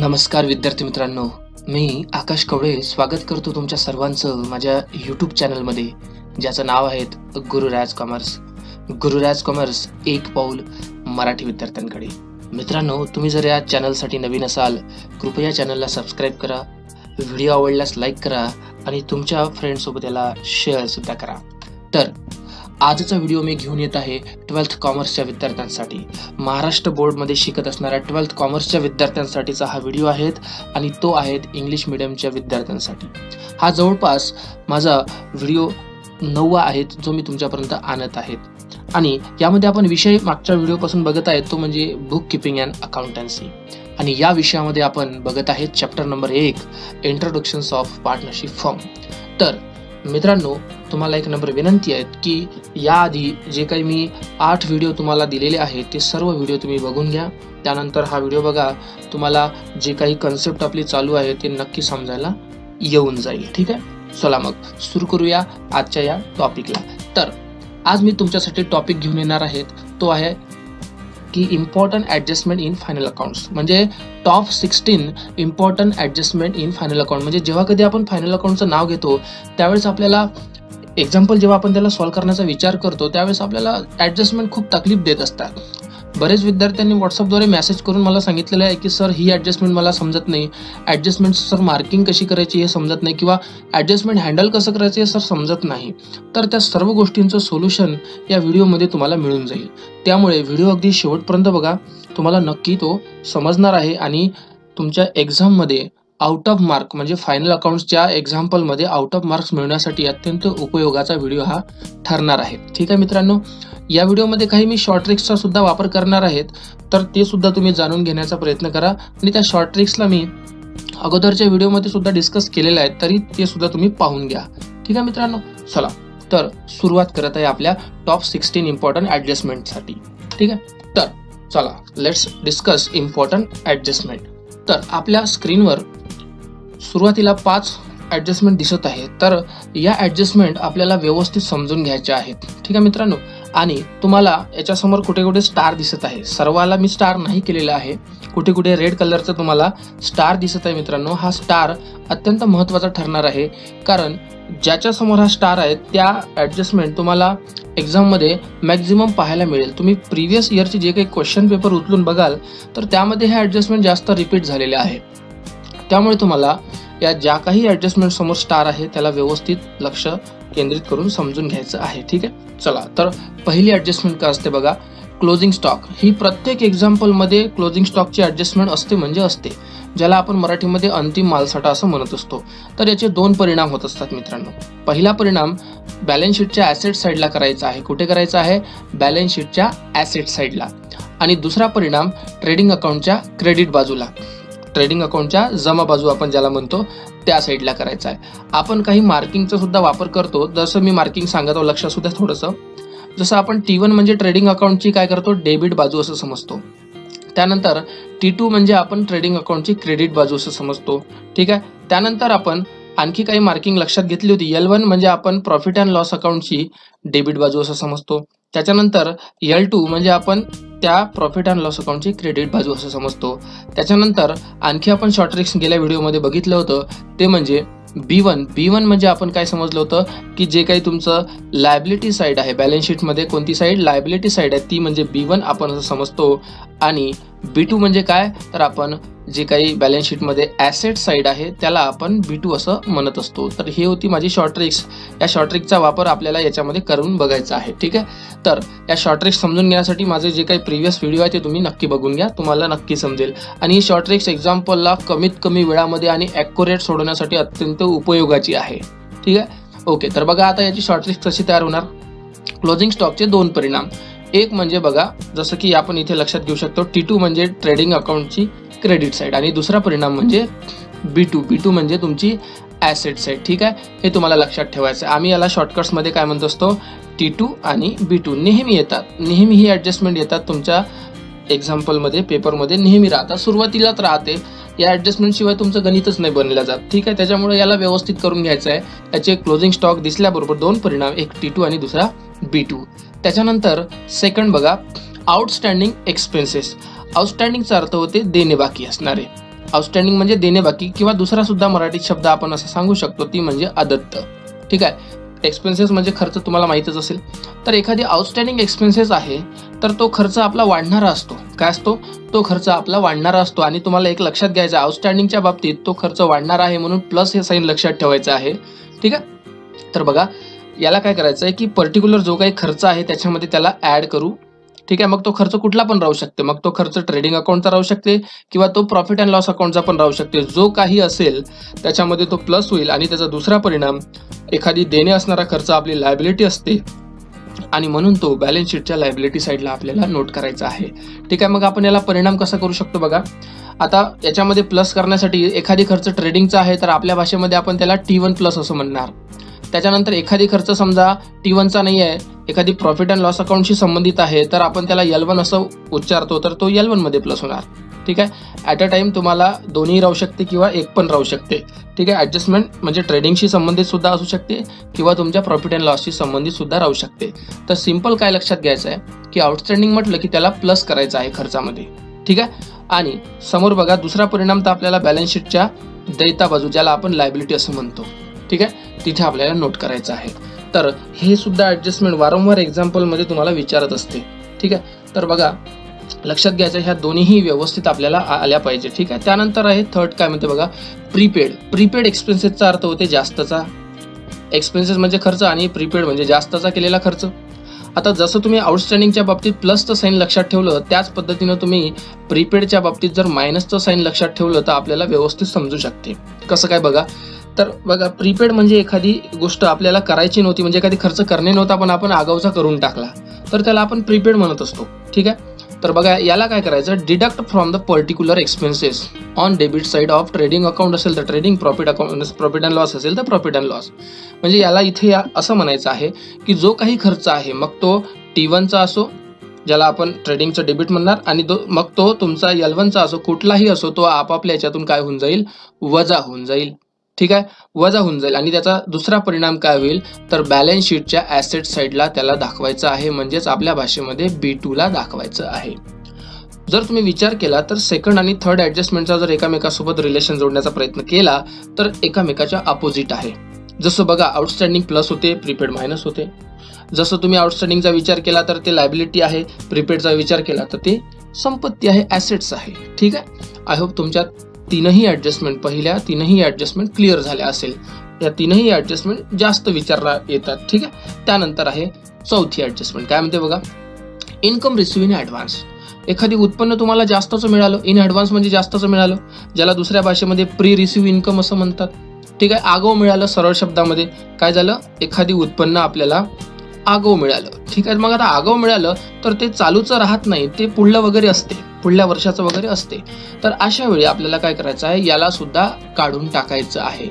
नमस्कार विद्यार्थी मित्रांनो, मी आकाश कवळे स्वागत करतो तुमच्या सर्वांचं माझ्या यूट्यूब चॅनलमध्ये, ज्याचं नाव आहे गुरुराज कॉमर्स. गुरुराज कॉमर्स एक पाऊल मराठी विद्यार्थ्यांकडे. मित्रांनो, तुम्ही जर या चॅनलसाठी नवीन असाल, कृपया चॅनलला सबस्क्राईब करा, व्हिडिओ आवडल्यास लाईक करा आणि तुमच्या फ्रेंड्ससोबत याला शेअर सुद्धा करा. तर आजचा व्हिडिओ मी घेऊन येत आहे 12th कॉमर्सच्या विद्यार्थ्यांसाठी. महाराष्ट्र बोर्डमध्ये शिकत असणाऱ्या 12th कॉमर्सच्या विद्यार्थ्यांसाठीचा हा व्हिडिओ आहे आणि तो आहे इंग्लिश मीडियमच्या विद्यार्थ्यांसाठी. हा जवळपास माझा व्हिडिओ 9वा आहे जो मी तुमच्यापर्यंत आणत आहे. आणि यामध्ये आपण विषय मागच्या व्हिडिओपासून बघत आहेत तो म्हणजे बुक कीपिंग अँड अकाउंटन्सी. आणि या विषयामध्ये आपण बघत आहेत chapter number 1 introductions of partnership firm. तर मित्रांनो, तुम्हाला एक नंबर विनंती आहे की याआधी जे काही मी 8 व्हिडिओ तुम्हाला दिलेले आहेत ते सर्व व्हिडिओ तुम्ही बघून घ्या. त्यानंतर हा व्हिडिओ बघा, तुम्हाला जे काही कन्सेप्ट आपली चालू आहे ते नक्की समजायला येऊन जाईल. ठीक आहे, चला मग सुरू करूया आजच्या या टॉपिकला. तर आज मी तुमच्यासाठी टॉपिक घेऊन येणार आहे तो आहे की important adjustment in final accounts, म्हणजे top 16 important adjustment in final account. म्हणजे जेव्हा कधी आपण फायनल अकाउंटचं नाव घेतो त्यावेळेस आपल्याला एक्झाम्पल जेव्हा आपण त्याला सॉल्व्ह करण्याचा विचार करतो त्यावेळेस आपल्याला ॲडजस्टमेंट खूप तकलीफ देत असतात. बरेच विद्यार्थ्यांनी व्हॉट्सअपद्वारे मेसेज करून मला सांगितलेलं आहे की सर ही ॲडजस्टमेंट मला समजत नाही, ॲडजस्टमेंट सर मार्किंग कशी करायची हे समजत नाही, किंवा ॲडजस्टमेंट हँडल कसं करायचं हे सर समजत नाही. तर त्या सर्व गोष्टींचं सोल्युशन या व्हिडिओमध्ये तुम्हाला मिळून जाईल. त्यामुळे व्हिडिओ अगदी शेवटपर्यंत बघा, तुम्हाला नक्की तो समजणार आहे आणि तुमच्या एक्झाममध्ये आउट ऑफ मार्क म्हणजे फायनल अकाउंट्सच्या एक्झाम्पलमध्ये आउट ऑफ मार्क्स मिळवण्यासाठी अत्यंत उपयोगाचा व्हिडिओ हा ठरणार आहे. ठीक आहे मित्रांनो, या व्हिडिओमध्ये काही मी शॉर्ट ट्रिक्सचा सुद्धा वापर करणार आहेत, तर ते सुद्धा तुम्ही जाणून घेण्याचा प्रयत्न करा. आणि त्या शॉर्ट ट्रिक्सला मी अगोदरच्या व्हिडिओमध्ये सुद्धा डिस्कस केलेलं आहे, तरी ते सुद्धा तुम्ही पाहून घ्या. ठीक आहे मित्रांनो, चला तर सुरुवात करत आहे आपल्या टॉप 16 इम्पॉर्टंट ॲडजस्टमेंटसाठी. ठीक आहे, तर चला लेट्स डिस्कस इम्पॉर्टंट ॲडजस्टमेंट. तर आपल्या स्क्रीनवर सुरुवातीला 5 ॲडजस्टमेंट दिसत आहे. तर या ॲडजस्टमेंट आपल्याला व्यवस्थित समजून घ्यायच्या आहेत. ठीक आहे मित्रांनो, आणि तुम्हाला याच्यासमोर कुठे कुठे स्टार दिसत आहे, सर्वाला मी स्टार नाही केलेला आहे, कुठे कुठे रेड कलरचं तुम्हाला स्टार दिसत आहे. मित्रांनो, हा स्टार अत्यंत महत्त्वाचा ठरणार आहे, कारण ज्याच्यासमोर हा स्टार आहे त्या ॲडजस्टमेंट तुम्हाला एक्झाममध्ये मॅक्झिमम पाहायला मिळेल. तुम्ही प्रिव्हियस इयरचे जे काही क्वेश्चन पेपर उचलून बघाल तर त्यामध्ये हे ॲडजस्टमेंट जास्त रिपीट झालेले आहे. त्यामुळे तुम्हाला या ज्या काही ॲडजस्टमेंट समोर स्टार आहे त्याला व्यवस्थित लक्ष केंद्रित करून समजून घ्यायचं आहे. ठीक आहे, चला तर पहिली ॲडजस्टमेंट काय असते बघा, क्लोजिंग स्टॉक. ही प्रत्येक एक्झाम्पलमध्ये क्लोजिंग स्टॉकची ॲडजस्टमेंट असते, म्हणजे असते, ज्याला आपण मराठीमध्ये अंतिम मालसाठा असं म्हणत असतो. तर याचे 2 परिणाम होत असतात मित्रांनो. पहिला परिणाम बॅलन्स शीटच्या ॲसेट साईडला करायचा आहे. कुठे करायचा आहे? बॅलन्स शीटच्या ॲसेट साईडला. आणि दुसरा परिणाम ट्रेडिंग अकाउंटच्या क्रेडिट बाजूला, ट्रेडिंग अकाउंटच्या जमा बाजू आपण ज्याला म्हणतो त्या साईडला करायचा आहे. आपण काही मार्किंगचा सुद्धा वापर करतो, जसं मी मार्किंग सांगत आहो, लक्ष असू द्या थोडंसं. जसं आपण T1 म्हणजे ट्रेडिंग अकाउंटची काय करतो, डेबिट बाजू असं समजतो. त्यानंतर T2 म्हणजे आपण ट्रेडिंग अकाउंटची क्रेडिट बाजू असं समजतो. ठीक आहे, त्यानंतर आपण आणखी काही मार्किंग लक्षात घेतली होती. L1 म्हणजे आपण प्रॉफिट अँड लॉस अकाउंटची डेबिट बाजू असं समजतो. त्याच्यानंतर L2 म्हणजे आपण त्या प्रॉफिट अँड लॉस अकाउंटची क्रेडिट बाजू असं समजतो. त्याच्यानंतर आणखी आपण शॉर्ट ट्रिक्स गेल्या व्हिडिओमध्ये बघितलं होतं ते म्हणजे B1 म्हणजे आपण काय समजलं होतं की जे काही तुमचं लायबिलिटी साईड आहे बॅलन्स शीटमध्ये, कोणती साईड? लायबिलिटी साईड आहे ती म्हणजे B1 आपण असं समजतो. आणि B2 म्हणजे काय, तर आपण जे काही बॅलन्स शीटमध्ये ॲसेट साईड आहे त्याला आपण B2 असं म्हणत असतो. तर हे होती माझी शॉर्ट ट्रिक्स. या शॉर्ट ट्रिकचा वापर आपल्याला याच्यामध्ये करून बघायचा आहे. ठीक आहे, तर या शॉर्ट ट्रिक्स समजून घेण्यासाठी माझे जे काही प्रिव्हियस व्हिडिओ आहे ते तुम्ही नक्की बघून घ्या, तुम्हाला नक्की समजेल. आणि ही शॉर्ट ट्रिक्स एक्झाम्पलला कमीत कमी वेळामध्ये आणि ॲक्युरेट सोडवण्यासाठी अत्यंत उपयोगाची आहे. ठीक आहे, ओके. तर बघा आता याची शॉर्ट ट्रिक्स कशी तयार होणार. क्लोजिंग स्टॉकचे 2 परिणाम. एक म्हणजे बघा, जसं की आपण इथे लक्षात घेऊ शकतो, T2 म्हणजे ट्रेडिंग अकाउंटची क्रेडिट साईड आणि दुसरा परिणाम म्हणजे B2 म्हणजे तुमची ॲसेट साईड. ठीक आहे, हे तुम्हाला लक्षात ठेवायचं आहे. आम्ही याला शॉर्टकट्समध्ये काय म्हणत असतो, T2 आणि B2 नेहमी येतात, नेहमी ही ॲडजस्टमेंट येतात तुमच्या एक्झाम्पलमध्ये, पेपरमध्ये नेहमी राहतात, सुरुवातीलाच राहते. या ॲडजस्टमेंटशिवाय तुमचं गणितच नाही बनलं जात. ठीक आहे, त्याच्यामुळे याला व्यवस्थित करून घ्यायचं आहे. याचे क्लोजिंग स्टॉक दिसल्याबरोबर 2 परिणाम, एक T2 आणि दुसरा B2. त्याच्यानंतर सेकंड बघा, आउटस्टँडिंग एक्सपेन्सेस. आउटस्टँडिंगचा अर्थ होते देणे बाकी असणारे. आउटस्टँडिंग म्हणजे देणे बाकी, किंवा दुसरा सुद्धा मराठीत शब्द आपण असं सांगू शकतो ती म्हणजे अदत्त. ठीक आहे. एक्सपेन्सेस म्हणजे खर्च तुम्हाला माहीतच असेल. तर एखादी आउटस्टँडिंग एक्सपेन्सेस आहे तर तो खर्च आपला वाढणारा असतो. काय असतो? तो खर्च आपला वाढणारा असतो. आणि तुम्हाला एक लक्षात घ्यायचं, आउटस्टँडिंगच्या बाबतीत तो खर्च वाढणार आहे म्हणून प्लस हे साईन लक्षात ठेवायचं आहे. ठीक आहे. तर बघा, याला काय करायचं आहे की पर्टिक्युलर जो काही खर्च आहे त्याच्यामध्ये त्याला ऍड करू. ठीक आहे. मग तो खर्च कुठला पण राहू शकते. मग तो खर्च ट्रेडिंग अकाउंटचा राहू शकते किंवा तो प्रॉफिट अँड लॉस अकाउंटचा पण राहू शकते. जो काही असेल त्याच्यामध्ये तो प्लस होईल. आणि त्याचा दुसरा परिणाम, एखादी देणे असणारा खर्च आपली लायबिलिटी असते आणि म्हणून तो बॅलन्स शीटच्या लायबिलिटी साईडला आपल्याला नोट करायचा आहे. ठीक आहे. मग आपण याला परिणाम कसा करू शकतो बघा. आता याच्यामध्ये प्लस करण्यासाठी एखादी खर्च ट्रेडिंगचा आहे तर आपल्या भाषेमध्ये आपण त्याला T1 प्लस असं म्हणणार. त्याच्यानंतर एखादी खर्च समजा T1चा नाही आहे, एखादी प्रॉफिट अँड लॉस अकाउंटशी संबंधित आहे तर आपण त्याला L1 असं उच्चारतो, तर तो L1 मध्ये प्लस होणार. ठीक आहे. ॲट अ टाइम तुम्हाला दोन्ही राहू शकते किंवा एक पण राहू शकते. ठीक आहे. ॲडजस्टमेंट म्हणजे ट्रेडिंगशी संबंधित सुद्धा असू शकते किंवा तुमच्या प्रॉफिट अँड लॉसशी संबंधित सुद्धा राहू शकते. तर सिंपल काय लक्षात घ्यायचं आहे की आउटस्टँडिंग म्हटलं की त्याला प्लस करायचं आहे खर्चामध्ये. ठीक आहे. आणि समोर बघा, दुसरा परिणाम तर आपल्याला बॅलन्स शीटच्या देयता बाजू, ज्याला आपण लायबिलिटी असं म्हणतो. ठीक आहे. तिथे आपल्याला नोट करायचं आहे. तर हे सुद्धा ॲडजस्टमेंट वारंवार एक्झाम्पलमध्ये तुम्हाला विचारत असते. ठीक आहे. तर बघा, लक्षात घ्यायचं, ह्या दोन्हीही व्यवस्थित आपल्याला आल्या पाहिजे. ठीक आहे. त्यानंतर आहे थर्ड, काय म्हणते बघा, प्रीपेड. प्रीपेड एक्सपेन्सेसचा अर्थ होते जास्तचा. एक्सपेन्सेस म्हणजे खर्च आणि प्रीपेड म्हणजे जास्तचा केलेला खर्च. आता जसं तुम्ही आउटस्टँडिंगच्या बाबतीत प्लसचं साईन लक्षात ठेवलं, त्याच पद्धतीनं तुम्ही प्रीपेडच्या बाबतीत जर मायनसचं साईन लक्षात ठेवलं तर आपल्याला व्यवस्थित समजू शकते. कसं काय बघा. तर बघा, प्रीपेड म्हणजे एखादी गोष्ट आपल्याला करायची नव्हती, म्हणजे एखादी खर्च करणे नव्हता पण आपण आगाऊचा करून टाकला, तर त्याला आपण प्रीपेड म्हणत असतो. ठीक आहे. तर बघा, याला काय करायचं, deduct from the particular expenses on debit side of trading account असेल तर trading, profit account profit and loss असेल तर प्रॉफिट अँड लॉस. म्हणजे याला इथे असं म्हणायचं आहे की जो काही खर्च आहे, मग तो T1चा असो, ज्याला आपण ट्रेडिंगचं डेबिट म्हणणार, आणि मग तो तुमचा L1चा असो, कुठलाही असो, तो आपापल्या याच्यातून काय होऊन जाईल, वजा होऊन जाईल. ठीक आहे. वजा होऊन जाईल. आणि त्याचा दुसरा परिणाम काय होईल, तर बॅलन्स शीटच्या ॲसेट साईडला त्याला दाखवायचं आहे, म्हणजेच आपल्या भाषेमध्ये B2ला दाखवायचं आहे. जर तुम्ही विचार केला तर सेकंड आणि थर्ड ॲडजस्टमेंटचा जर एकामेकासोबत रिलेशन जोडण्याचा प्रयत्न केला तर एकामेकाच्या अपोजिट आहे. जसं बघा, आउटस्टँडिंग प्लस होते, प्रीपेड मायनस होते. जसं तुम्ही आउटस्टँडिंगचा विचार केला तर ते लायबिलिटी आहे, प्रीपेडचा विचार केला तर ते संपत्ती आहे, ॲसेट्स आहे. ठीक आहे. आय होप तुमच्या तीनही ॲडजस्टमेंट क्लिअर झाल्या असेल. या तीनही ॲडजस्टमेंट जास्त विचारला येतात. ठीक आहे. त्यानंतर आहे चौथी ॲडजस्टमेंट. काय म्हणते बघा, इन्कम रिसिव्ह इन ॲडव्हान्स. एखादी उत्पन्न तुम्हाला जास्तच मिळालं, इन ॲडव्हान्स म्हणजे जास्तच मिळालं, ज्याला दुसऱ्या भाषेमध्ये प्री रिसिव्ह इन्कम असं म्हणतात. ठीक आहे. आगाऊ मिळालं, सरळ शब्दामध्ये काय झालं, एखादी उत्पन्न आपल्याला आगाऊ मिळालं. ठीक आहे. मग आता आगाऊ मिळालं तर ते चालूचं राहत नाही, ते पुढलं वगैरे असते, पुढल्या वर्षाचं वगैरे असते. तर अशा वेळी आपल्याला काय करायचं आहे, याला सुद्धा काढून टाकायचं आहे.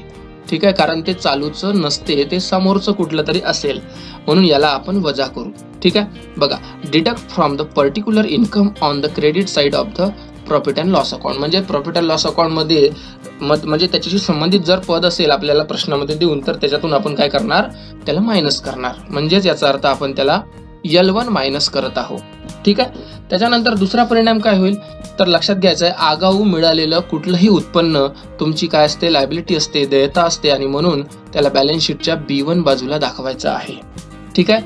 ठीक आहे. कारण ते चालूचं नसते, ते समोरचं कुठलं तरी असेल, म्हणून याला आपण वजा करू. ठीक आहे. बघा, deduct from the particular income on the credit side of the profit and loss account. म्हणजे प्रॉफिट अँड लॉस अकाउंटमध्ये म्हणजे त्याच्याशी संबंधित जर पद असेल आपल्याला प्रश्नामध्ये देऊन, तर त्याच्यातून आपण काय करणार, त्याला मायनस करणार. म्हणजेच याचा अर्थ आपण त्याला L1 मायनस करत आहोत. ठीक आहे. त्याच्यानंतर दुसरा परिणाम काय होईल, तर लक्षात घ्यायचं आहे, आगाऊ मिळालेलं कुठलंही उत्पन्न तुमची काय असते, लायबिलिटी असते, देयता असते, आणि म्हणून त्याला बॅलन्स शीटच्या B1 बाजूला दाखवायचं आहे. ठीक आहे.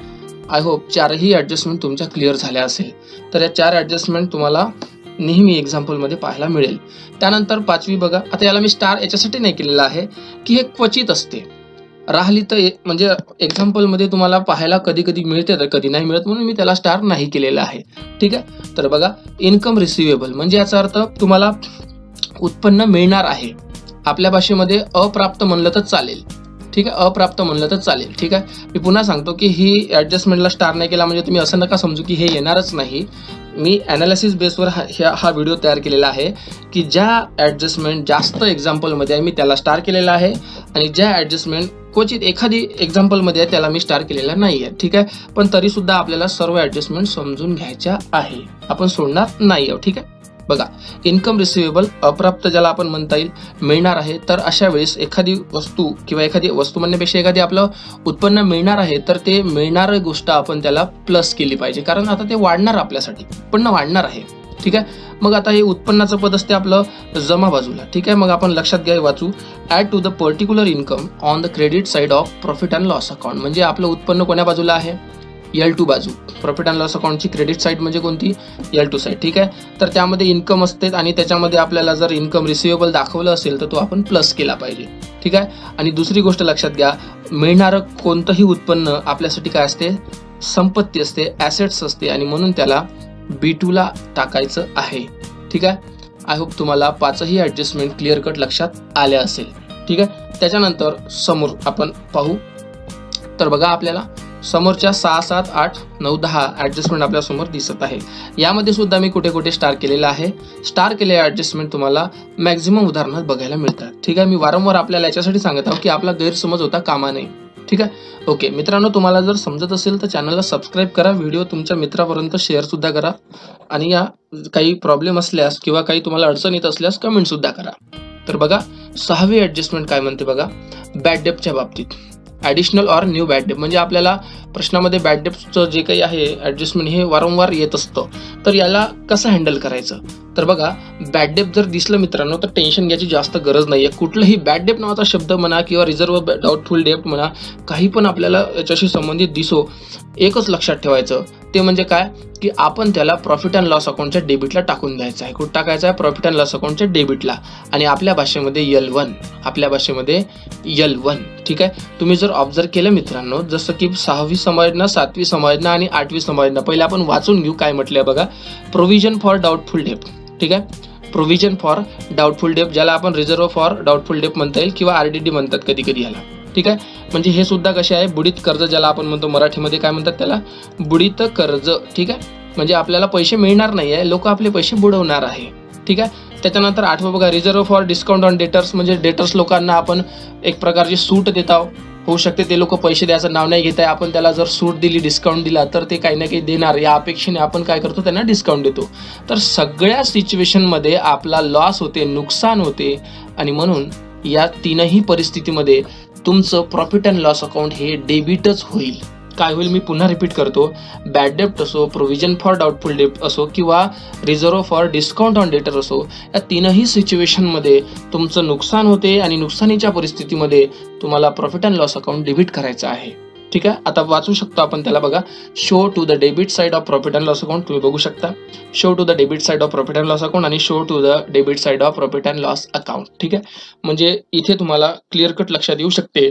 आय होप चारही ॲडजस्टमेंट तुमच्या क्लिअर झाल्या असेल. तर या 4 ॲडजस्टमेंट तुम्हाला नेहमी एक्झाम्पलमध्ये पाहायला मिळेल. त्यानंतर पाचवी बघा, आता याला मी स्टार याच्यासाठी नाही केलेलं आहे की हे क्वचित असते, राहिली तर म्हणजे एक्झाम्पलमध्ये तुम्हाला पाहायला कधी कधी मिळते तर कधी नाही मिळत, म्हणून मी त्याला स्टार नाही केलेला आहे. ठीक आहे. तर बघा, इन्कम रिसिवेबल म्हणजे याचा अर्थ तुम्हाला उत्पन्न मिळणार आहे. आपल्या भाषेमध्ये अप्राप्त म्हणलं तर चालेल. ठीक आहे. अप्राप्त म्हणलं तर चालेल. ठीक आहे. मी पुन्हा सांगतो की ही ॲडजस्टमेंटला स्टार नाही केला म्हणजे तुम्ही असं नका समजू की हे येणारच नाही. मी ॲनालिसिस बेसवर हा व्हिडिओ तयार केलेला आहे की ज्या ॲडजस्टमेंट जास्त एक्झाम्पलमध्ये आहे मी त्याला स्टार केलेला आहे, आणि ज्या ॲडजस्टमेंट क्वचित एखादी एक्झाम्पलमध्ये आहे त्याला मी स्टार केलेला नाही आहे. ठीक आहे. पण तरीसुद्धा आपल्याला सर्व ॲडजस्टमेंट समजून घ्यायच्या आहे, आपण सोडणार नाही आहोत. ठीक आहे. बघा, इन्कम रिसिवेबल अप्राप्त ज्याला आपण म्हणता येईल मिळणार आहे, तर अशा वेळेस एखादी वस्तू किंवा एखादी वस्तू म्हणण्यापेक्षा एखादी आपलं उत्पन्न मिळणार आहे तर ते मिळणारी गोष्ट आपण त्याला प्लस केली पाहिजे, कारण आता ते वाढणार, आपल्यासाठी उत्पन्न वाढणार आहे. ठीक आहे. मग आता हे उत्पन्नाचं पद असते आपलं जमा बाजूला. ठीक आहे. मग आपण लक्षात घ्या, वाचू. Add to the particular income on the credit side of profit and loss account. म्हणजे आपलं उत्पन्न कोण्या बाजूला आहे? L2 बाजू. प्रॉफिट अँड लॉस अकाउंटची क्रेडिट साईड म्हणजे कोणती? L2 side. ठीक आहे. तर त्यामध्ये इन्कम असते आणि त्याच्यामध्ये आपल्याला जर इन्कम रिसिवेबल दाखवलं असेल तर तो आपण प्लस केला पाहिजे. ठीक आहे. आणि दुसरी गोष्ट लक्षात घ्या, मिळणारं कोणतंही उत्पन्न आपल्यासाठी काय असते? संपत्ती असते, ॲसेट्स असते आणि म्हणून त्याला B2 ला टाकायचं आहे. ठीक आहे. आय होप तुम्हाला पाचही ॲडजस्टमेंट क्लिअर कट लक्षात आल्या असेल. ठीक आहे. त्याच्यानंतर समोर आपण पाहू. तर बघा, आपल्याला समोरच्या 6, 7, 8, 9, 10 ॲडजस्टमेंट आपल्या समोर दिसत आहे. यामध्ये सुद्धा मी कुठे कुठे स्टार केलेलं आहे. स्टार केलेले ॲडजस्टमेंट तुम्हाला मॅक्झिमम उदाहरणात बघायला मिळतात. ठीक आहे. मी वारंवार आपल्याला याच्यासाठी सांगत आहोत की आपला गैरसमज होता कामा नये. ठीक आहे. ओके मित्रांनो, तुम्हाला जर समजत असेल तर चॅनलला सबस्क्राईब करा, व्हिडिओ तुमच्या मित्रापर्यंत शेअर सुद्धा करा आणि या काही प्रॉब्लेम असल्यास किंवा काही तुम्हाला अडचण येत असल्यास कमेंट सुद्धा करा. तर बघा, 6वी ॲडजस्टमेंट काय म्हणते बघा, बॅड डेप्टच्या बाबतीत. ॲडिशनल ऑर न्यू बॅड डेप. म्हणजे आपल्याला प्रश्नामध्ये बॅड डेप्टचं जे काही आहे ॲडजस्टमेंट हे वारंवार येत असतं. तर याला कसं हँडल करायचं? तर बघा, बॅड डेप जर दिसलं मित्रांनो तर टेन्शन घ्यायची जास्त गरज नाही आहे. कुठलंही बॅड डेप नावाचा शब्द म्हणा किंवा रिझर्व्ह डाऊटफुल डेप्ट म्हणा, काही पण आपल्याला याच्याशी संबंधित दिसो, एकच लक्षात ठेवायचं ते म्हणजे काय, की आपण त्याला प्रॉफिट अँड लॉस अकाउंटच्या डेबिटला टाकून द्यायचं आहे. कुठं टाकायचं आहे? प्रॉफिट अँड लॉस अकाउंटच्या डेबिटला. आणि आपल्या भाषेमध्ये L1, आपल्या भाषेमध्ये L1. ठीक आहे. तुम्ही जर ऑब्झर्व केलं मित्रांनो, जसं की 6वी समजना, 7वी समजना आणि 8वी समजना, पहिले आपण वाचून घेऊ काय म्हटलंय बघा. प्रोव्हिजन फॉर डाऊटफुल डेप्ट. ठीक आहे. प्रोव्हिजन फॉर डाऊटफुल डेप्ट, ज्याला आपण रिझर्व्ह फॉर डाऊटफुल डेप्ट म्हणता येईल किंवा RDD म्हणतात कधी कधी ह्याला. ठीक आहे. म्हणजे हे सुद्धा कसे आहे? बुडीत कर्ज, ज्याला आपण म्हणतो मराठीमध्ये काय म्हणतात त्याला? बुडीत कर्ज. ठीक आहे. म्हणजे आपल्याला पैसे मिळणार नाही आहे, लोक आपले पैसे बुडवणार आहे. ठीक आहे. त्याच्यानंतर 8वं बघा, reserve for discount on debtors. म्हणजे डेटर्स लोकांना आपण एक प्रकारची सूट देत आहोत. होऊ शकते ते लोक पैसे द्यायचं नाव नाही घेत आहे, आपण त्याला जर सूट दिली, डिस्काउंट दिला तर ते काही ना काही देणार, या अपेक्षेने आपण काय करतो? त्यांना डिस्काउंट देतो. तर सगळ्या सिच्युएशनमध्ये आपला लॉस होते, नुकसान होते आणि म्हणून या तीनही परिस्थितीमध्ये तुमचं प्रॉफिट अँड लॉस अकाउंट हे डेबिटच होईल. काय होईल? मी पुन्हा रिपीट करतो. बॅड डेप्ट असो, प्रोव्हिजन फॉर डाऊटफुल डेप्ट असो किंवा रिझर्व्ह फॉर डिस्काउंट ऑन डेटर असो, या तीनही सिच्युएशनमध्ये तुमचं नुकसान होते आणि नुकसानीच्या परिस्थितीमध्ये तुम्हाला profit and loss account debit करायचं आहे. ठीक आहे. आता वाचू शकतो आपण त्याला बघा. Show to the debit side of profit and loss account. तुम्ही बघू शकता, show to the debit side of profit and loss account आणि show to the debit side of profit and loss account. ठीक आहे. म्हणजे इथे तुम्हाला क्लिअर कट लक्षात येऊ शकते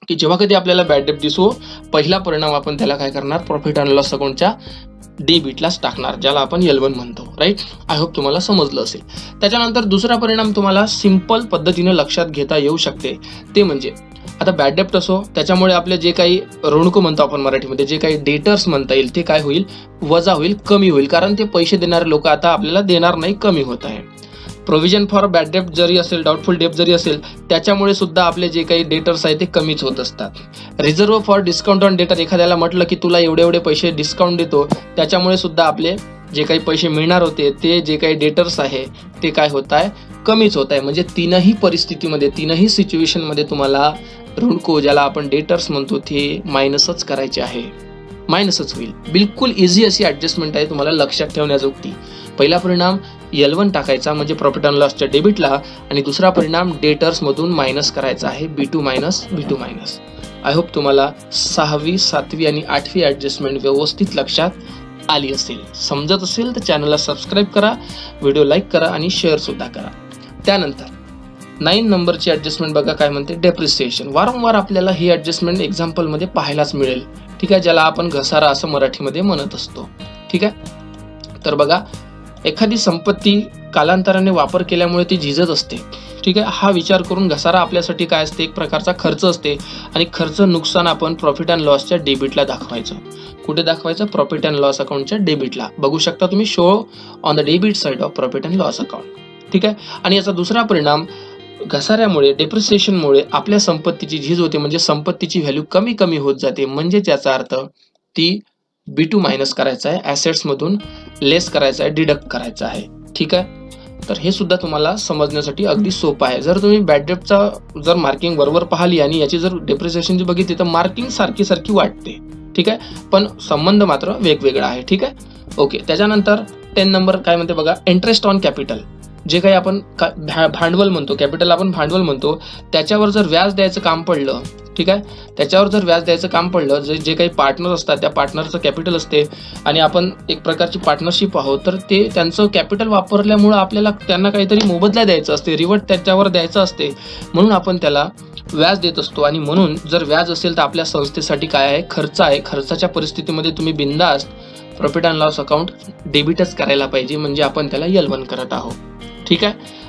की जेव्हा कधी आपल्याला बॅड डेप्ट दिसो, पहिला परिणाम आपण त्याला काय करणार? प्रॉफिट अँड लॉस अकाउंटच्या डेबिटलाच टाकणार, ज्याला आपण L1 म्हणतो. राईट. आय होप तुम्हाला समजलं असेल. त्याच्यानंतर दुसरा परिणाम तुम्हाला सिंपल पद्धतीने लक्षात घेता येऊ शकते, ते म्हणजे आता बॅड डेप्ट असो, त्याच्यामुळे आपले जे काही ऋणको म्हणतो आपण मराठीमध्ये, जे काही डेटर्स म्हणता येईल ते काय होईल? वजा होईल, कमी होईल. कारण ते पैसे देणारे लोक आता आपल्याला देणार नाही, कमी होत आहे. प्रोव्हिजन फॉर बॅड डेप्ट जरी असेल, डाऊटफुल डेप्ट जरी असेल, त्याच्यामुळे सुद्धा आपले जे काही डेटर्स आहेत ते कमीच होत असतात. रिझर्व्ह फॉर डिस्काउंट ऑन डेटर, एखाद्याला म्हटलं की तुला एवढे एवढे पैसे डिस्काउंट देतो, त्याच्यामुळे सुद्धा आपले जे काही पैसे मिळणार होते ते जे काही डेटर्स आहे ते काय होत आहे? कमीच होत आहे. म्हणजे तीनही परिस्थितीमध्ये, तीनही सिच्युएशनमध्ये तुम्हाला ऋणको, ज्याला आपण डेटर्स म्हणतो, ते मायनसच करायचे आहे. मायनसच होईल. बिलकुल इझी अशी ॲडजस्टमेंट आहे, तुम्हाला लक्षात ठेवण्याजोगती. पहिला परिणाम L1 टाकायचा म्हणजे प्रॉफिट अँड लॉसच्या डेबिटला, आणि दुसरा परिणाम डेटर्स मधून मायनस करायचा आहे, B2 minus B2 minus. I hope तुम्हाला 6वी, 7वी आणि 8वी ॲडजस्टमेंट व्यवस्थित लक्षात आली असेल. समजत असेल तर चॅनलला सबस्क्राईब करा, व्हिडिओ लाईक करा आणि शेअर सुद्धा करा. त्यानंतर 9 नंबरची ॲडजस्टमेंट बघा काय म्हणते, डेप्रिसिएशन. वारंवार आपल्याला ही ॲडजस्टमेंट एक्झाम्पलमध्ये पाहायलाच मिळेल. ठीक आहे. ज्याला आपण घसारा असं मराठीमध्ये म्हणत असतो. ठीक आहे. तर बघा, एखादी संपत्ती कालांतराने वापर केल्यामुळे ती झिजत असते. ठीक आहे. हा विचार करून घसारा आपल्यासाठी काय असते? एक प्रकारचा खर्च असते आणि खर्च, नुकसान आपण प्रॉफिट अँड लॉसच्या डेबिटला दाखवायचं. कुठे दाखवायचं? प्रॉफिट अँड लॉस अकाउंटच्या डेबिटला. बघू शकता तुम्ही, show on the debit side of profit and loss account. ठीक आहे. आणि याचा दुसरा परिणाम, घसाऱ्यामुळे, डेप्रिसिएशनमुळे आपल्या संपत्तीची झीज होते, म्हणजे संपत्तीची व्हॅल्यू कमी कमी होत जाते. म्हणजे त्याचा अर्थ ती B2 मायनस करायचा आहे, ॲसेट्स मधून लेस करायचा आहे, डिडक्ट करायचा आहे. ठीक आहे. तर हे सुद्धा तुम्हाला समजण्यासाठी अगदी सोपं आहे. जर तुम्ही बॅड डेप्टचा जर मार्किंग बरोबर पाहिली आणि याची जर डेप्रिसिएशनची बघितली तर मार्किंग सारखी सारखी वाटते. ठीक आहे. पण संबंध मात्र वेगवेगळा आहे. ठीक आहे. ओके. त्याच्यानंतर 10 नंबर काय म्हणते बघा, इंटरेस्ट ऑन कॅपिटल. जे काही आपण भांडवल म्हणतो, कॅपिटल आपण भांडवल म्हणतो, त्याच्यावर जर व्याज द्यायचं काम पडलं, ठीक आहे, त्याच्यावर जर व्याज द्यायचं काम पडलं, जे काही पार्टनर असतात त्या पार्टनरचं कॅपिटल असते आणि आपण एक प्रकारची पार्टनरशिप आहोत, तर ते त्यांचं कॅपिटल वापरल्यामुळं आपल्याला त्यांना काहीतरी मोबदला द्यायचं असते, रिवॉर्ड त्याच्यावर द्यायचं असते, म्हणून आपण त्याला व्याज देत असतो. आणि म्हणून जर व्याज असेल तर आपल्या संस्थेसाठी काय आहे, खर्च आहे. खर्चाच्या परिस्थितीमध्ये तुम्ही बिनधास्त प्रॉफिट अँड लॉस अकाउंट डेबिटच करायला पाहिजे, म्हणजे आपण त्याला L1 करत आहोत. ठीक आहे.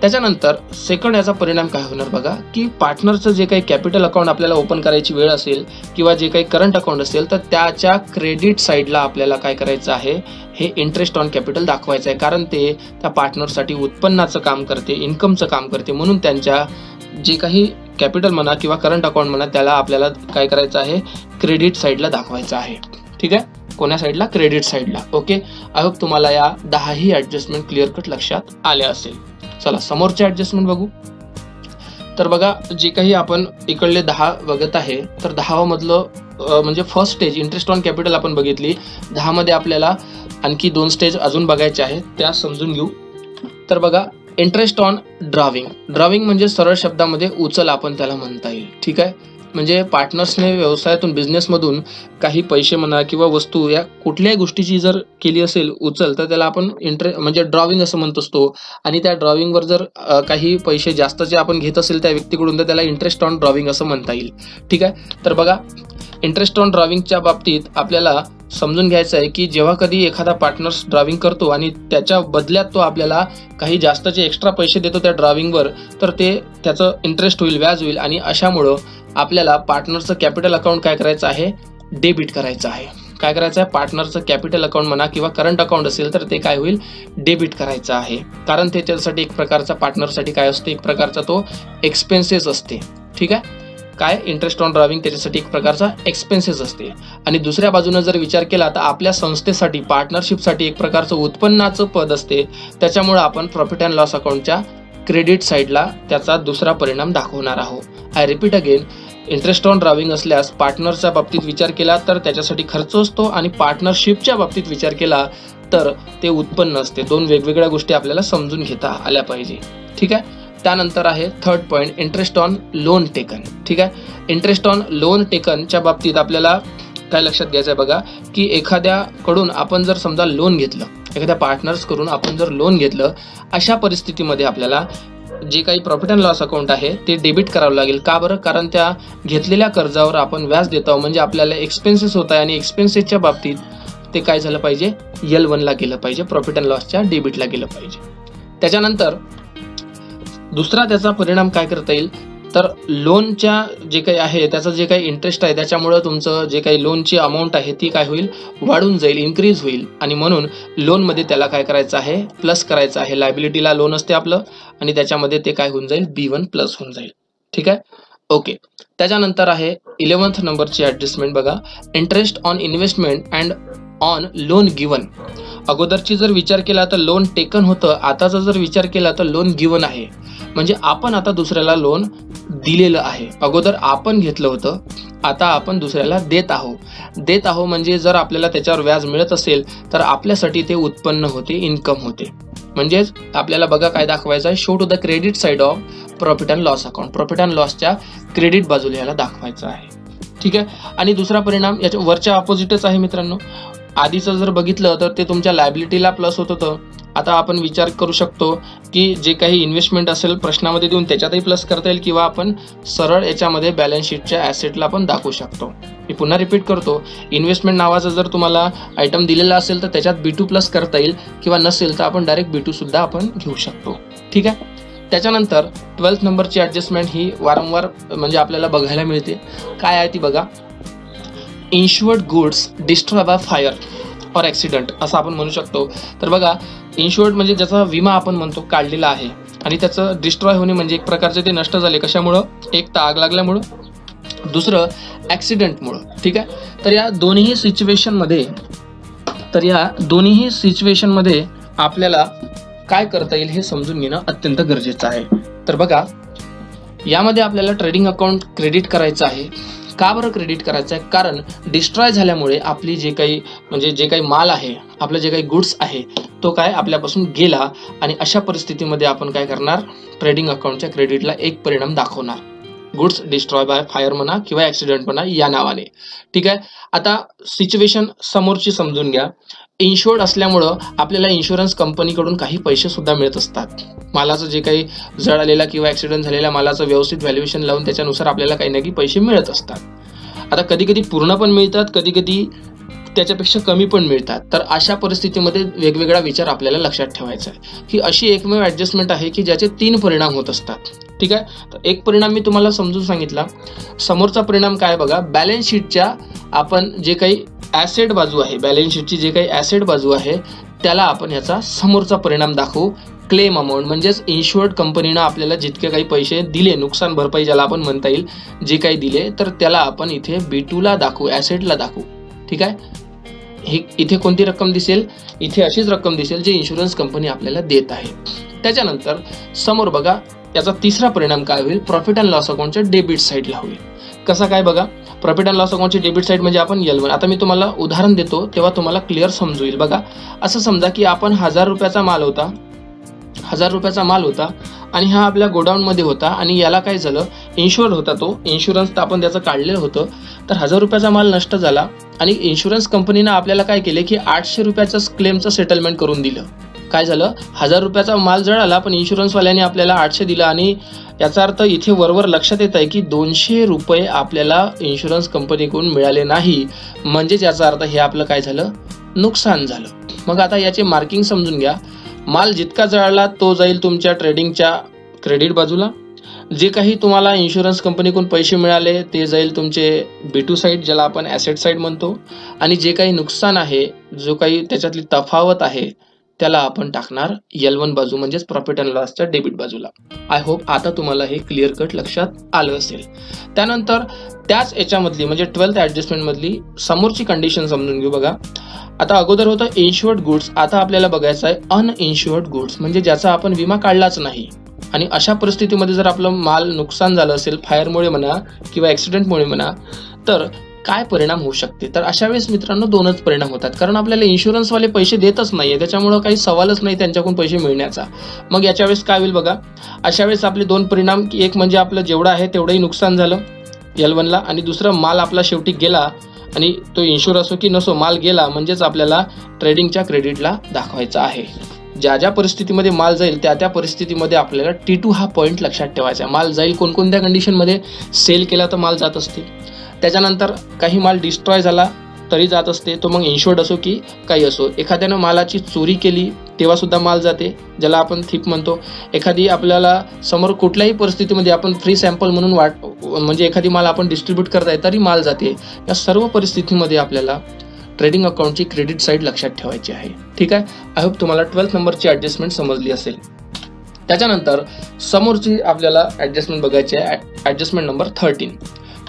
त्याच्यानंतर सेकंड याचा परिणाम काय होणार बघा, की पार्टनरचं जे काही कॅपिटल अकाउंट आपल्याला ओपन करायची वेळ असेल किंवा जे काही करंट अकाउंट असेल, तर त्याच्या क्रेडिट साईडला आपल्याला काय करायचं आहे, हे इंटरेस्ट ऑन कॅपिटल दाखवायचं आहे. कारण ते त्या पार्टनरसाठी उत्पन्नाचं काम करते, इन्कमचं काम करते. म्हणून त्यांच्या जे काही कॅपिटल म्हणा किंवा करंट अकाउंट म्हणा, त्याला आपल्याला काय करायचं आहे, क्रेडिट साईडला दाखवायचं आहे. ठीक आहे. कोण्या साईडला, क्रेडिट साईडला. ओके. आय होप तुम्हाला या 10ही ऍडजस्टमेंट क्लिअर कट लक्षात आल्या असेल. चला समोरचे ऍडजस्टमेंट बघू. तर बघा, जे काही आपण इकडले 10 बघत आहे, तर 10 मधलं म्हणजे first stage interest on capital आपण बघितली. 10 मध्ये आपल्याला आणखी 2 स्टेज अजून बघायचे आहेत, त्या समजून घेऊ. तर बघा, इंटरेस्ट ऑन ड्रॉविंग. ड्रॉविंग म्हणजे सरळ शब्दामध्ये उचल आपण त्याला म्हणता येईल. ठीक आहे. म्हणजे पार्टनर्सने व्यवसायातून, बिझनेसमधून काही पैसे म्हणा किंवा वस्तू या कुठल्याही गोष्टीची जर केली असेल उचल, तर त्याला आपण म्हणजे ड्रॉविंग असं म्हणत असतो. आणि त्या ड्रॉविंगवर जर काही पैसे जास्तचे आपण घेत असेल त्या व्यक्तीकडून, तर त्याला इंटरेस्ट ऑन ड्रॉविंग असं म्हणता येईल. ठीक आहे. तर बघा, इंटरेस्ट ऑन ड्रॉविंगच्या बाबतीत आपल्याला समजून घ्यायचं आहे की जेव्हा कधी एखादा पार्टनर्स ड्रॉविंग करतो आणि त्याच्या बदल्यात तो आपल्याला काही जास्तचे एक्स्ट्रा पैसे देतो त्या ड्रॉविंगवर, तर ते त्याचं इंटरेस्ट होईल, व्याज होईल. आणि अशामुळं आपल्याला पार्टनरचं कॅपिटल अकाउंट काय करायचं आहे, डेबिट करायचं आहे. काय करायचं आहे, पार्टनरचं कॅपिटल अकाउंट म्हणा किंवा करंट अकाउंट असेल तर ते काय होईल, डेबिट करायचं आहे. कारण ते त्याच्यासाठी एक प्रकारचा, पार्टनरसाठी काय असते, एक प्रकारचा तो एक्सपेन्सेस असते. ठीक आहे. काय, इंटरेस्ट ऑन ड्रॉविंग त्याच्यासाठी एक प्रकारचा एक्सपेन्सेस असते. आणि दुसऱ्या बाजूने जर विचार केला तर आपल्या संस्थेसाठी, पार्टनरशिपसाठी एक प्रकारचं उत्पन्नाचं पद असते. त्याच्यामुळे आपण प्रॉफिट अँड लॉस अकाउंटच्या क्रेडिट साईडला त्याचा दुसरा परिणाम दाखवणार आहोत. I repeat again, interest on drawing असल्यास पार्टनरच्या बाबतीत विचार केला तर त्याच्यासाठी खर्च असतो, आणि पार्टनरशिपच्या बाबतीत विचार केला तर ते उत्पन्न असते. 2 वेगवेगळ्या गोष्टी आपल्याला समजून घेता आल्या पाहिजे. ठीक आहे. त्यानंतर आहे third point, interest on loan taken. ठीक आहे. इंटरेस्ट ऑन लोन टेकनच्या बाबतीत आपल्याला काय लक्षात घ्यायचं आहे बघा, की एखाद्याकडून आपण जर समजा लोन घेतलं, एखाद्या पार्टनर्स कडून आपण जर लोन घेतलं, अशा परिस्थितीमध्ये आपल्याला जे काही प्रॉफिट अँड लॉस अकाउंट आहे ते डेबिट करावं लागेल. का बरं? कारण त्या घेतलेल्या कर्जावर आपण व्याज देतो, म्हणजे आपल्याला एक्सपेन्सेस होत आहे. आणि एक्सपेन्सेसच्या बाबतीत ते काय झालं पाहिजे, L1 ला गेलं पाहिजे, प्रॉफिट अँड लॉसच्या डेबिटला गेलं पाहिजे. त्याच्यानंतर दुसरा त्याचा परिणाम काय करता येईल, तर लोनच्या जे काही आहे त्याचं जे काही इंटरेस्ट आहे त्याच्यामुळं तुमचं जे काही लोनची अमाऊंट आहे ती काय होईल, वाढून जाईल, इन्क्रीज होईल. आणि म्हणून लोनमध्ये त्याला काय करायचं आहे, प्लस करायचं आहे. लायबिलिटीला लोन असते आपलं, आणि त्याच्यामध्ये ते काय होऊन जाईल, B1 प्लस होऊन जाईल. ठीक आहे. ओके. त्याच्यानंतर आहे 11th नंबरची ऍडजस्टमेंट बघा, interest on investment and on loan given. अगोदरची जर विचार केला तर लोन टेकन होतं, आताचा जर विचार केला तर लोन गिवन आहे. म्हणजे आपण आता दुसऱ्याला लोन दिलेलं आहे. अगोदर आपण घेतलं होतं, आता आपण दुसऱ्याला देत आहोत म्हणजे जर आपल्याला त्याच्यावर व्याज मिळत असेल तर आपल्यासाठी ते उत्पन्न होते, इन्कम होते. म्हणजेच आपल्याला बघा काय दाखवायचं आहे, show to the credit side of profit and loss account. Profit and लॉसच्या क्रेडिट बाजूला याला दाखवायचं आहे. ठीक आहे. आणि दुसरा परिणाम याच्या वरच्या ऑपोजिटच आहे मित्रांनो. आधीचं जर बघितलं तर ते तुमच्या लायबिलिटीला प्लस होत होतं. आता आपण विचार करू शकतो की जे काही इन्व्हेस्टमेंट असेल प्रश्नामध्ये देऊन त्याच्यातही प्लस करता येईल, किंवा आपण सरळ याच्यामध्ये बॅलन्स शीटच्या ॲसेटला पण दाखवू शकतो. मी पुन्हा रिपीट करतो, इन्व्हेस्टमेंट नावाचा जर तुम्हाला आयटम दिलेला असेल तर त्याच्यात B2 प्लस करता येईल, किंवा नसेल तर आपण डायरेक्ट B2 सुद्धा आपण घेऊ शकतो. ठीक आहे. त्याच्यानंतर 12th नंबरची ॲडजस्टमेंट ही वारंवार म्हणजे आपल्याला बघायला मिळते. काय आहे ती बघा, insured goods destroy by fire or accident असं आपण म्हणू शकतो. तर बघा, इन्शुअर्ड म्हणजे ज्याचा विमा आपण म्हणतो काढलेला आहे, आणि त्याचं डिस्ट्रॉय होणे म्हणजे एक प्रकारचे ते नष्ट झाले. कशामुळं? एक तर आग लागल्यामुळं, दुसरं ॲक्सिडेंटमुळं. ठीक आहे. तर या दोन्ही सिच्युएशनमध्ये आपल्याला काय करता येईल हे समजून घेणं अत्यंत गरजेचं आहे. तर बघा, यामध्ये आपल्याला ट्रेडिंग अकाउंट क्रेडिट करायचं आहे. का बरं क्रेडिट करायचं आहे? कारण डिस्ट्रॉय झाल्यामुळे आपली जे काही माल आहे, आपलं जे काही गुड्स आहे तो काय आपल्यापासून गेला आणि अशा परिस्थितीमध्ये आपण काय करणार? ट्रेडिंग अकाउंटच्या क्रेडिटला एक परिणाम दाखवणार. गुड्स डिस्ट्रॉय बाय फायर म्हणा किंवा ऍक्सिडेंट म्हणा या नावाने. ठीक आहे. आता सिच्युएशन समोरची समजून घ्या. इन्शुर्ड असल्यामुळं आपल्याला इन्शुरन्स कंपनीकडून काही पैसे सुद्धा मिळत असतात. मालाचं जे काही जळालेला किंवा ऍक्सिडेंट झालेल्या मालाचं व्यवस्थित व्हॅल्युएशन लावून त्याच्यानुसार आपल्याला काही ना काही पैसे मिळत असतात. आता कधी कधी पूर्ण पण मिळतात, कधी कधी त्याच्यापेक्षा कमी पण मिळतात. तर अशा परिस्थितीमध्ये वेगवेगळा विचार आपल्याला लक्षात ठेवायचा आहे. ही अशी एकमेव ऍडजस्टमेंट आहे की ज्याचे 3 परिणाम होत असतात. ठीक आहे. तर एक परिणाम मी तुम्हाला समजून सांगितला. समोरचा परिणाम काय बघा, बॅलन्स शीटच्या आपण जे काही ऍसेट बाजू आहे, बॅलन्स शीटची जे काही ऍसेट बाजू आहे त्याला आपण याचा समोरचा परिणाम दाखवू. क्लेम अमाऊंट म्हणजेच इन्शुअर्ड कंपनीनं आपल्याला जितके काही पैसे दिले, नुकसान भरपाई ज्याला आपण म्हणता येईल, जे काही दिले तर त्याला आपण इथे B2 ला दाखवू, ऍसेटला दाखवू. ठीक आहे. इथे कोणती रक्कम दिसेल? इथे अशीच रक्कम दिसेल जी इन्शुरन्स कंपनी आपल्याला देत आहे. त्याच्यानंतर समोर बघा, याचा तिसरा परिणाम काय होईल? प्रॉफिट अँड लॉस अकाउंटच्या डेबिट साईडला होईल. कसा काय बघा? प्रॉफिट अँड लॉस अकाउंटची डेबिट साईड म्हणजे आपण L1. आता मी तुम्हाला उदाहरण देतो तेव्हा तुम्हाला क्लिअर समजू येईल. बघा, असं समजा की आपण 1000 रुपयाचा माल होता, 1000 रुपयाचा माल होता आणि हा आपल्या गोडाऊन मध्ये होता आणि याला काय झालं, इन्शुअर होता तो, इन्शुरन्स तर आपण त्याचं काढलेलं होतं. तर 1000 रुपयाचा माल नष्ट झाला आणि इन्शुरन्स कंपनीनं आपल्याला काय केले की 800 रुपयाचं क्लेमचं सेटलमेंट करून दिलं. काय झालं, 1000 रुपयाचा माल जळाला पण इन्शुरन्सवाल्याने आपल्याला 800 दिला आणि याचा अर्थ इथे वरवर लक्षात येत आहे की 200 रुपये आपल्याला इन्शुरन्स कंपनीकडून मिळाले नाही. म्हणजेच याचा अर्थ हे आपलं काय झालं, नुकसान झालं. मग आता याचे मार्किंग समजून घ्या. माल जितका जळाला तो जाईल तुमच्या ट्रेडिंगच्या क्रेडिट बाजूला. जे काही तुम्हाला इन्शुरन्स कंपनीकडून पैसे मिळाले ते जाईल तुमचे B2 साईड, ज्याला आपण ऍसेट साईड म्हणतो. आणि जे काही नुकसान आहे, जो काही त्याच्यातली तफावत आहे त्याला आपण टाकणार L1 बाजू म्हणजेच प्रॉफिट अँड लॉसच्या डेबिट बाजूला. आय होप आता तुम्हाला हे क्लिअर कट लक्षात आलं असेल. त्यानंतर त्याच याच्यामधली म्हणजे 12th ऍडजस्टमेंट मधली समोरची कंडिशन समजून घेऊ. बघा, आता अगोदर होतं इन्शुअर्ड गुड्स, आता आपल्याला बघायचं आहे अनइन्शुअर्ड गुड्स म्हणजे ज्याचा आपण विमा काढलाच नाही. आणि अशा परिस्थितीमध्ये जर आपलं माल नुकसान झालं असेल, फायरमुळे म्हणा किंवा ऍक्सिडेंटमुळे म्हणा, तर काय परिणाम होऊ शकते? तर अशा वेळेस मित्रांनो 2च परिणाम होतात. कारण आपल्याला इन्शुरन्सवाले पैसे देतच नाहीये, त्याच्यामुळे काही सवालच नाही त्यांच्याकडून पैसे मिळण्याचा. मग याच्या वेळेस काय होईल बघा, अशा वेळेस आपले 2 परिणाम, की एक म्हणजे आपलं जेवढं आहे तेवढंही नुकसान झालं L1 ला, आणि दुसरं माल आपला शेवटी गेला आणि तो इन्शुर असो की नसो माल गेला म्हणजेच आपल्याला ट्रेडिंगच्या क्रेडिटला दाखवायचा आहे. ज्या ज्या परिस्थितीमध्ये माल जाईल त्या त्या परिस्थितीमध्ये आपल्याला T2 हा पॉईंट लक्षात ठेवायचा आहे. माल जाईल कोणकोणत्या कंडिशनमध्ये? सेल केला तर माल जात असते, त्याच्यानंतर काही माल डिस्ट्रॉय झाला तरी जात असते, तो मग इन्शुर्ड असो की काही असो. एखाद्यानं मालाची चोरी केली तेव्हा सुद्धा माल जाते, ज्याला आपण थिप म्हणतो. एखादी आपल्याला समोर कुठल्याही परिस्थितीमध्ये आपण फ्री सॅम्पल म्हणून म्हणजे एखादी माल आपण डिस्ट्रीब्यूट करताय तरी माल जाते. या सर्व परिस्थितीमध्ये आपल्याला ट्रेडिंग अकाउंटची क्रेडिट साईड लक्षात ठेवायची आहे. ठीक आहे. आय होप तुम्हाला 12th नंबरची ऍडजस्टमेंट समजली असेल. त्याच्यानंतर समोरची आपल्याला ऍडजस्टमेंट बघायची आहे, ऍडजस्टमेंट नंबर 13.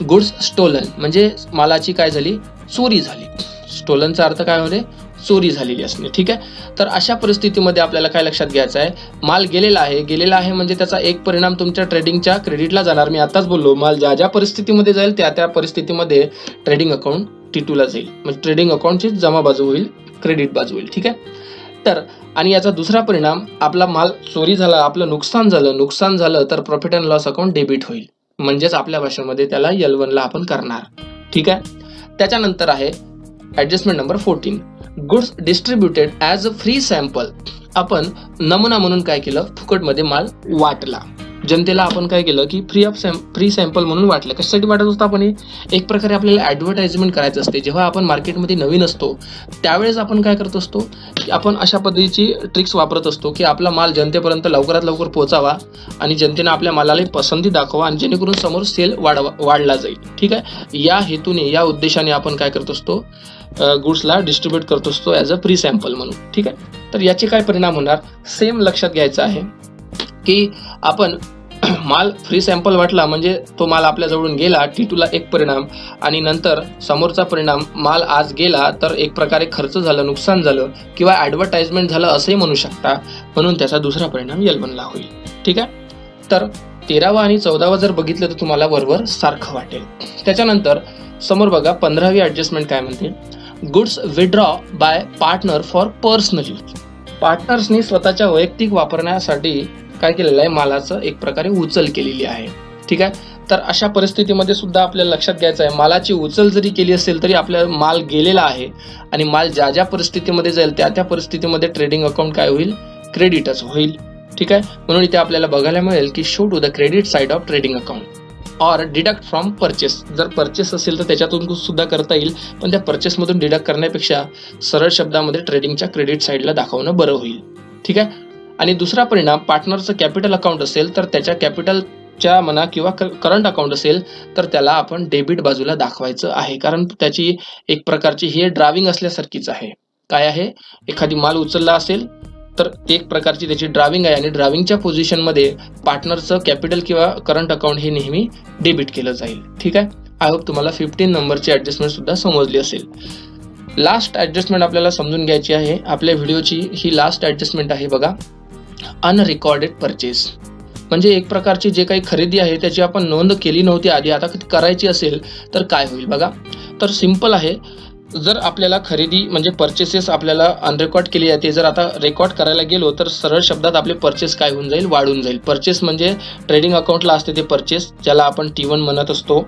गुड्स स्टोलन म्हणजे मालाची काय झाली, चोरी झाली. स्टोलनचा अर्थ काय होते, चोरी झालेली असणे. ठीक आहे. तर अशा परिस्थितीमध्ये आपल्याला काय लक्षात घ्यायचं आहे, माल गेलेला आहे म्हणजे त्याचा एक परिणाम तुमच्या ट्रेडिंगच्या क्रेडिटला जाणार. मी आताच बोललो, माल ज्या ज्या परिस्थितीमध्ये जाईल त्या त्या परिस्थितीमध्ये ट्रेडिंग अकाउंट T2 ला जाईल, म्हणजे ट्रेडिंग अकाउंटची जमा बाजू होईल, क्रेडिट बाजू होईल. ठीक आहे. तर आणि याचा दुसरा परिणाम, आपला माल चोरी झाला, आपलं नुकसान झालं तर profit and loss account debit होईल, म्हणजेच आपल्या भाषेमध्ये त्याला L1 ला आपण करणार. ठीक आहे. त्याच्यानंतर आहे adjustment number 14. Goods distributed as a free sample. आपण नमुना म्हणून काय केलं, फुकटमध्ये माल वाटला. जनतेला आपण काय केलं की फ्री सॅम्पल म्हणून वाटलं. कशासाठी वाटत असतो आपण? एक प्रकारे आपल्याला ऍडव्हर्टाइजमेंट करायचं असते. जेव्हा आपण मार्केटमध्ये नवीन असतो त्यावेळेस आपण काय करत असतो की आपण अशा पद्धतीची ट्रिक्स वापरत असतो की आपला माल जनतेपर्यंत लवकरात लवकर पोहोचावा आणि जनतेनं आपल्या मालाला पसंती दाखवा आणि जेणेकरून समोर सेल वाढला जाईल. ठीक आहे. या हेतूने, या उद्देशाने आपण काय करत असतो, गुड्सला डिस्ट्रीब्यूट करत असतो ॲज अ फ्री सॅम्पल म्हणून. ठीक आहे. तर याचे काय परिणाम होणार, सेम लक्षात घ्यायचं आहे की आपण माल फ्री सॅम्पल वाटला म्हणजे तो माल आपल्या जवळून गेला, T2 ला एक परिणाम, आणि नंतर समोरचा परिणाम, माल आज गेला तर एक प्रकारे खर्च झालं, नुकसान झालं किंवा ऍडव्हर्टाइजमेंट झालं असंही म्हणू शकता, म्हणून त्याचा दुसरा परिणाम L1 ला होईल. ठीक आहे. तर 13वा आणि 14वा जर बघितलं तर तुम्हाला वरवर सारखं वाटेल. त्याच्यानंतर समोर बघा 15वी ऍडजस्टमेंट काय म्हणते, goods withdraw by partner for personal use. पार्टनर्सनी स्वतःच्या वैयक्तिक वापरण्यासाठी काय केलेलं आहे, मालाचं एक प्रकारे उचल केलेली आहे. ठीक आहे, तर अशा परिस्थितीमध्ये सुद्धा आपल्याला लक्षात घ्यायचं आहे, मालाची उचल जरी केली असेल तरी आपला माल गेलेला आहे आणि माल ज्या ज्या परिस्थितीमध्ये जाईल त्या त्या परिस्थितीमध्ये ट्रेडिंग अकाउंट काय होईल, क्रेडिटच होईल. ठीक आहे, म्हणून इथे आपल्याला बघायला मिळेल की show to the credit side of trading account or deduct from purchase. जर परचेस असेल तर त्याच्यातून सुद्धा करता येईल, पण त्या परचेसमधून डिडक्ट करण्यापेक्षा सरळ शब्दामध्ये ट्रेडिंगच्या क्रेडिट साईडला दाखवणं बरं होईल. ठीक आहे, आणि दुसरा परिणाम, पार्टनरचं कॅपिटल अकाउंट असेल तर त्याच्या कॅपिटलच्या म्हणा किंवा करंट अकाउंट असेल तर त्याला आपण डेबिट बाजूला दाखवायचं आहे, कारण त्याची एक प्रकारची हे ड्रायव्हिंग असल्यासारखीच आहे. काय आहे, एखादी माल उचलला असेल तर ते एक प्रकारची त्याची ड्रायव्हिंग आहे आणि ड्रायव्हिंगच्या पोझिशनमध्ये पार्टनरचं कॅपिटल किंवा करंट अकाउंट हे नेहमी डेबिट केलं जाईल. ठीक आहे, आय होप तुम्हाला 15 नंबरची ऍडजस्टमेंट सुद्धा समजली असेल. लास्ट ऍडजस्टमेंट आपल्याला समजून घ्यायची आहे. आपल्या व्हिडिओची ही लास्ट ऍडजस्टमेंट आहे बघा, अनरेकॉर्डेड परचेस. म्हणजे एक प्रकारची जे काही खरेदी आहे त्याची आपण नोंद केली नव्हती आधी, आता करायची असेल तर काय होईल बघा. तर सिंपल आहे, जर आपल्याला खरेदी म्हणजे परचेसेस आपल्याला अनरेकॉर्ड केली जाते, जर आता रेकॉर्ड करायला गेलो तर सरळ शब्दात आपले परचेस काय होऊन जाईल, वाढून जाईल. परचेस म्हणजे ट्रेडिंग अकाउंटला असते ते परचेस, ज्याला आपण T1 म्हणत असतो.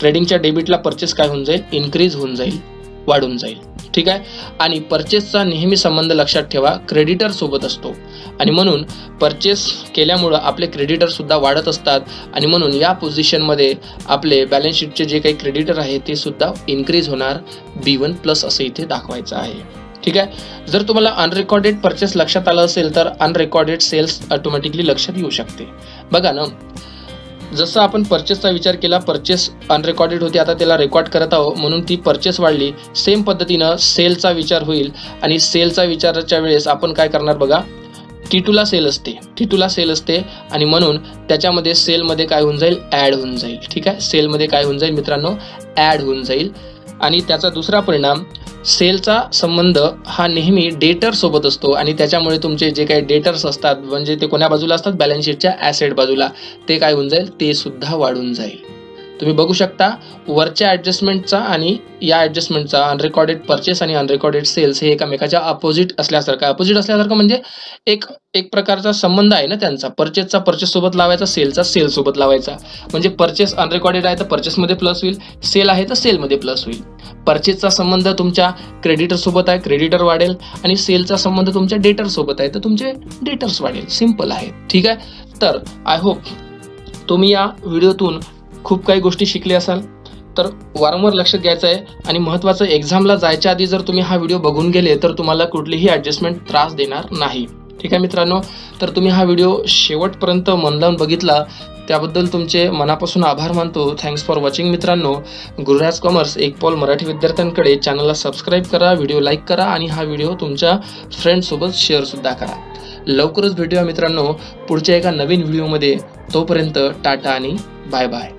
ट्रेडिंगच्या डेबिटला परचेस काय होऊन जाईल, इन्क्रीज होऊन जाईल, वाढून जाईल. ठीक आहे, आणि परचेसचा नेहमी संबंध लक्षात ठेवा क्रेडिटर सोबत असतो आणि म्हणून परचेस केल्यामुळं आपले क्रेडिटर सुद्धा वाढत असतात आणि म्हणून या पोझिशनमध्ये आपले बॅलन्स शीटचे जे काही क्रेडिटर आहे ते सुद्धा इन्क्रीज होणार, B1+ असं इथे दाखवायचं आहे. ठीक आहे, जर तुम्हाला अनरेकॉर्डेड परचेस लक्षात आलं असेल तर अनरेकॉर्डेड सेल्स ऑटोमॅटिकली लक्षात येऊ शकते. बघा ना, जसं आपण परचेसचा विचार केला, परचेस अनरेकॉर्डेड होती, आता त्याला रेकॉर्ड करत आहोत म्हणून ती परचेस वाढली. सेम पद्धतीनं सेलचा विचार होईल आणि सेलचा विचाराच्या वेळेस आपण काय करणार बघा, T2ला सेल असते आणि म्हणून त्याच्यामध्ये सेलमध्ये काय होऊन जाईल, ॲड होऊन जाईल. ठीक आहे, सेलमध्ये काय होऊन जाईल मित्रांनो, ॲड होऊन जाईल. आणि त्याचा दुसरा परिणाम, सेलचा संबंध हा नेहमी डेटर सोबत असतो आणि त्याच्यामुळे तुमचे जे काही डेटर्स असतात म्हणजे ते कोण्या बाजूला असतात, बॅलन्स शीटच्या ॲसेट बाजूला, ते काय होऊन जाईल, ते सुद्धा वाढून जाईल. तुम्ही बघू शकता वरच्या ऍडजस्टमेंटचा आणि या ऍडजस्टमेंटचा, अनरेकॉर्डेड परचेस आणि अनरेकॉर्डेड सेल्स हे एकमेकाच्या अपोजिट असल्यासारखं म्हणजे एक प्रकारचा संबंध आहे ना त्यांचा. परचेसचा परचेस सोबत लावायचा, सेलचा सेल सोबत लावायचा. म्हणजे परचेस अनरेकॉर्डेड आहे तर परचेसमध्ये प्लस होईल, सेल आहे तर सेलमध्ये प्लस होईल. परचेसचा संबंध तुमच्या क्रेडिटर सोबत आहे, क्रेडिटर वाढेल, आणि सेलचा संबंध तुमच्या डेटर सोबत आहे तर तुमचे डेटर्स वाढेल. सिंपल आहे. ठीक आहे, तर आय होप तुम्ही या व्हिडिओतून खूप काही गोष्टी शिकले असाल. तर वारंवार लक्षात घ्यायचं आहे आणि महत्त्वाचं, एक्झामला जायच्या आधी जर तुम्ही हा व्हिडिओ बघून गेले तर तुम्हाला कुठलीही ॲडजस्टमेंट त्रास देणार नाही. ठीक आहे मित्रांनो, तर तुम्ही हा व्हिडिओ शेवटपर्यंत मन लावून बघितला त्याबद्दल तुमचे मनापासून आभार मानतो. थँक्स फॉर वॉचिंग मित्रांनो. गुरुराज कॉमर्स एक पाऊल मराठी विद्यार्थ्यांकडे चॅनलला सबस्क्राईब करा, व्हिडिओ लाईक करा आणि हा व्हिडिओ तुमच्या फ्रेंड्ससोबत शेअरसुद्धा करा. लवकरच भेटूया मित्रांनो पुढच्या एका नवीन व्हिडिओमध्ये. तोपर्यंत टाटा आणि बाय बाय.